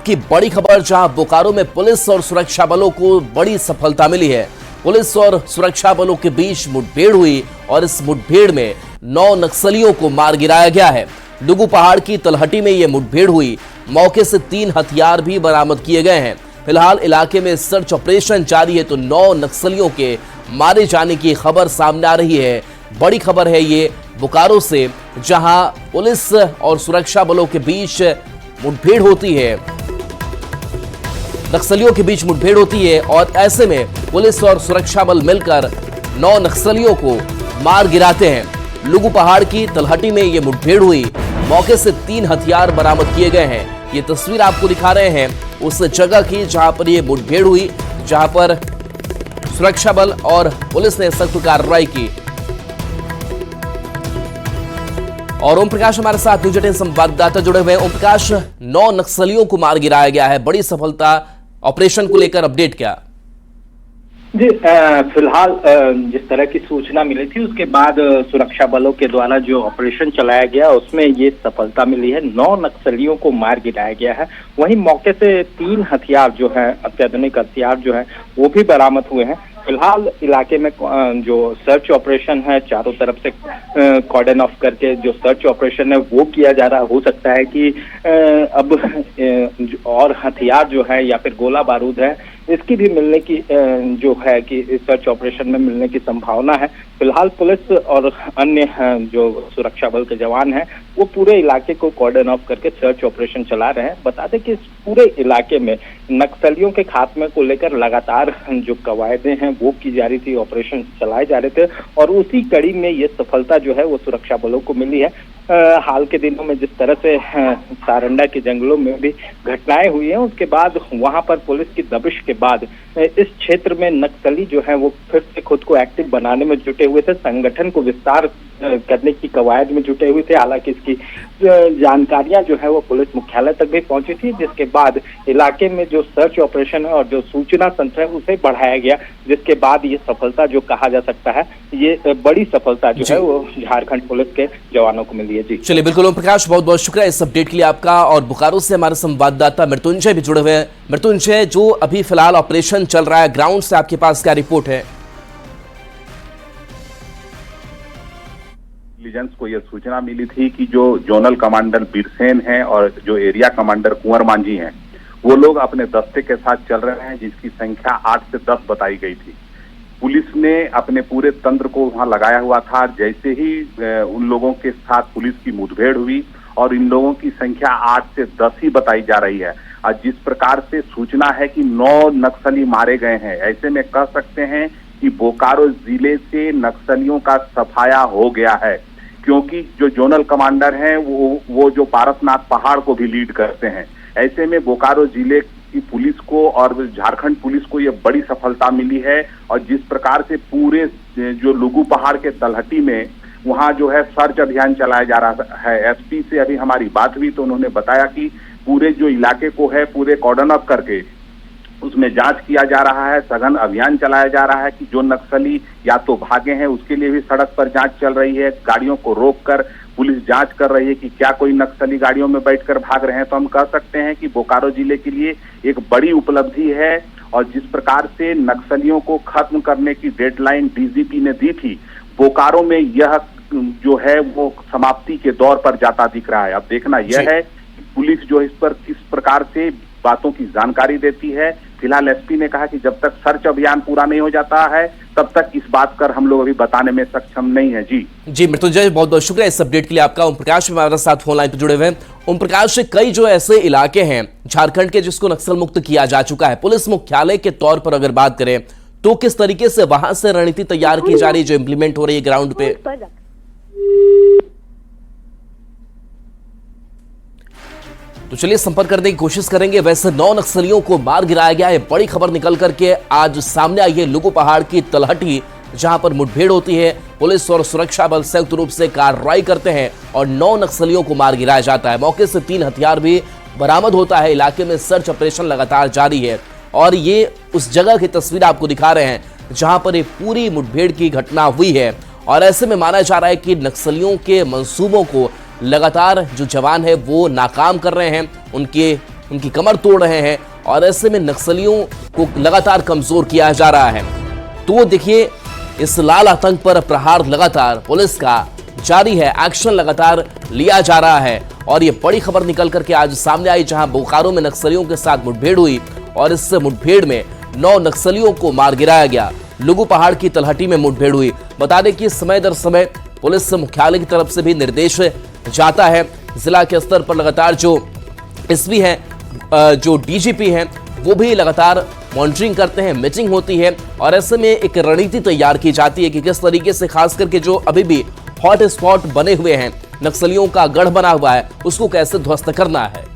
की बड़ी खबर, जहां बोकारो में पुलिस और सुरक्षा बलों को बड़ी सफलता मिली है। पुलिस और सुरक्षा बलों के बीच मुठभेड़ हुई और इस मुठभेड़ में 9 नक्सलियों को मार गिराया गया है। लुगु पहाड़ की तलहटी में यह मुठभेड़ हुई। मौके से 3 हथियार भी बरामद किए गए हैं। फिलहाल इलाके में सर्च ऑपरेशन जारी है, तो 9 नक्सलियों के मारे जाने की खबर सामने आ रही है। बड़ी खबर है ये बोकारो से, जहां पुलिस और सुरक्षा बलों के बीच मुठभेड़ होती है, नक्सलियों के बीच मुठभेड़ होती है और ऐसे में पुलिस और सुरक्षा बल मिलकर 9 नक्सलियों को मार गिराते हैं। लुगु पहाड़ की तलहटी में यह मुठभेड़ हुई। मौके से 3 हथियार बरामद किए गए हैं। ये तस्वीर आपको दिखा रहे हैं उस जगह की जहां पर यह मुठभेड़ हुई, जहां पर सुरक्षा बल और पुलिस ने सख्त कार्रवाई की। और ओम प्रकाश हमारे साथ न्यूज 18 संवाददाता जुड़े हुए हैं। ओम प्रकाश, 9 नक्सलियों को मार गिराया गया है, बड़ी सफलता। ऑपरेशन को लेकर अपडेट क्या? जी, फिलहाल जिस तरह की सूचना मिली थी उसके बाद सुरक्षा बलों के द्वारा जो ऑपरेशन चलाया गया उसमें ये सफलता मिली है। 9 नक्सलियों को मार गिराया गया है। वहीं मौके से 3 हथियार जो है, अत्याधुनिक हथियार जो है, वो भी बरामद हुए हैं। फिलहाल इलाके में जो सर्च ऑपरेशन है, चारों तरफ से कॉर्डन ऑफ करके जो सर्च ऑपरेशन है वो किया जा रहा। हो सकता है कि अब और हथियार जो है या फिर गोला बारूद है, इसकी भी मिलने की जो है कि सर्च ऑपरेशन में मिलने की संभावना है। फिलहाल पुलिस और अन्य जो सुरक्षा बल के जवान हैं वो पूरे इलाके को कॉर्डन ऑफ करके सर्च ऑपरेशन चला रहे हैं। बता दें कि इस पूरे इलाके में नक्सलियों के खात्मे को लेकर लगातार जो कवायदें हैं वो की जा रही थी, ऑपरेशन चलाए जा रहे थे और उसी कड़ी में ये सफलता जो है वो सुरक्षा बलों को मिली है। हाल के दिनों में जिस तरह से सारंडा के जंगलों में भी घटनाएं हुई हैं, उसके बाद वहां पर पुलिस की दबिश के बाद इस क्षेत्र में नक्सली जो है वो फिर से खुद को एक्टिव बनाने में जुटे हुए थे, संगठन को विस्तार करने की कवायद में जुटे हुए थे। हालांकि इसकी जानकारियां जो है वो पुलिस मुख्यालय तक भी पहुंची थी, जिसके बाद इलाके में जो सर्च ऑपरेशन है और जो सूचना तंत्र है उसे बढ़ाया गया, जिसके बाद ये सफलता जो कहा जा सकता है, ये बड़ी सफलता जो है वो झारखंड पुलिस के जवानों को मिली है। जी चलिए, बिल्कुल ओम प्रकाश, बहुत बहुत शुक्रिया इस अपडेट के लिए आपका। और बोकारो से हमारे संवाददाता मृत्युंजय भी जुड़े हुए हैं। मृत्युंजय, जो अभी फिलहाल ऑपरेशन चल रहा है, ग्राउंड से आपके पास क्या रिपोर्ट है? इंटेलिजेंस को यह सूचना मिली थी कि जो जोनल कमांडर बीरसेन हैं और जो एरिया कमांडर कुंवर मांझी हैं, वो लोग अपने दस्ते के साथ चल रहे हैं, जिसकी संख्या 8 से 10 बताई गई थी। पुलिस ने अपने पूरे तंत्र को वहां लगाया हुआ था। जैसे ही उन लोगों के साथ पुलिस की मुठभेड़ हुई और इन लोगों की संख्या 8 से 10 ही बताई जा रही है। और जिस प्रकार से सूचना है कि 9 नक्सली मारे गए हैं, ऐसे में कह सकते हैं कि बोकारो जिले से नक्सलियों का सफाया हो गया है, क्योंकि जो जोनल कमांडर हैं वो जो पारसनाथ पहाड़ को भी लीड करते हैं। ऐसे में बोकारो जिले की पुलिस को और झारखंड पुलिस को ये बड़ी सफलता मिली है। और जिस प्रकार से पूरे जो लुगु पहाड़ के तलहटी में वहां जो है सर्च अभियान चलाया जा रहा है। एसपी से अभी हमारी बात हुई तो उन्होंने बताया कि पूरे जो इलाके को है पूरे कॉर्डन अप करके उसमें जांच किया जा रहा है, सघन अभियान चलाया जा रहा है कि जो नक्सली या तो भागे हैं उसके लिए भी सड़क पर जांच चल रही है। गाड़ियों को रोककर पुलिस जांच कर रही है कि क्या कोई नक्सली गाड़ियों में बैठकर भाग रहे हैं। तो हम कह सकते हैं कि बोकारो जिले के लिए एक बड़ी उपलब्धि है। और जिस प्रकार से नक्सलियों को खत्म करने की डेडलाइन डीजीपी ने दी थी, बोकारो में यह जो है वो समाप्ति के दौर पर जाता दिख रहा है। अब देखना यह है कि पुलिस जो इस पर किस प्रकार से बातों की जानकारी देती है। फिलहाल एसपी ने कहा कि जब तक सर्च अभियान पूरा नहीं हो जाता है तब तक इस बात कर हम लोग अभी बताने में सक्षम नहीं है। जी मृत्युंजय, बहुत बहुत शुक्रिया इस अपडेट के लिए आपका। ओम प्रकाश हमारे साथ फोन लाइन पर जुड़े हुए हैं। ओम प्रकाश, कई जो ऐसे इलाके हैं झारखंड के जिसको नक्सल मुक्त किया जा चुका है, पुलिस मुख्यालय के तौर पर अगर बात करें तो किस तरीके से वहां से रणनीति तैयार की जा रही है जो इंप्लीमेंट हो रही है ग्राउंड पे? तो चलिए संपर्क करने की कोशिश करेंगे। वैसे 9 नक्सलियों को मार गिराया गया है। बड़ी खबर निकल करके आज सामने आई है लुगु पहाड़ की तलहटी, जहां पर मुठभेड़ होती है। पुलिस और सुरक्षा बल संयुक्त रूप से कार्रवाई करते हैं और 9 नक्सलियों को मार गिराया जाता है। मौके से 3 हथियार भी बरामद होता है। इलाके में सर्च ऑपरेशन लगातार जारी है और ये उस जगह की तस्वीर आपको दिखा रहे हैं जहां पर एक पूरी मुठभेड़ की घटना हुई है। और ऐसे में माना जा रहा है कि नक्सलियों के मंसूबों को लगातार जो जवान है वो नाकाम कर रहे हैं, उनके उनकी कमर तोड़ रहे हैं और ऐसे में नक्सलियों को लगातार कमजोर किया जा रहा है। तो देखिए, इस लाल आतंक पर प्रहार लगातार पुलिस का जारी है, एक्शन लगातार लिया जा रहा है। और ये बड़ी खबर निकल करके आज सामने आई, जहां बोकारो में नक्सलियों के साथ मुठभेड़ हुई और इस मुठभेड़ में 9 नक्सलियों को मार गिराया गया। लुगु पहाड़ की तलहटी में मुठभेड़ हुई। बता दें कि समय दर समय पुलिस मुख्यालय की तरफ से भी निर्देश जाता है। जिला के स्तर पर लगातार जो एसपी हैं, जो डीजीपी हैं, वो भी लगातार मॉनिटरिंग करते हैं, मीटिंग होती है और ऐसे में एक रणनीति तैयार की जाती है कि किस तरीके से खास करके जो अभी भी हॉट स्पॉट बने हुए हैं, नक्सलियों का गढ़ बना हुआ है, उसको कैसे ध्वस्त करना है।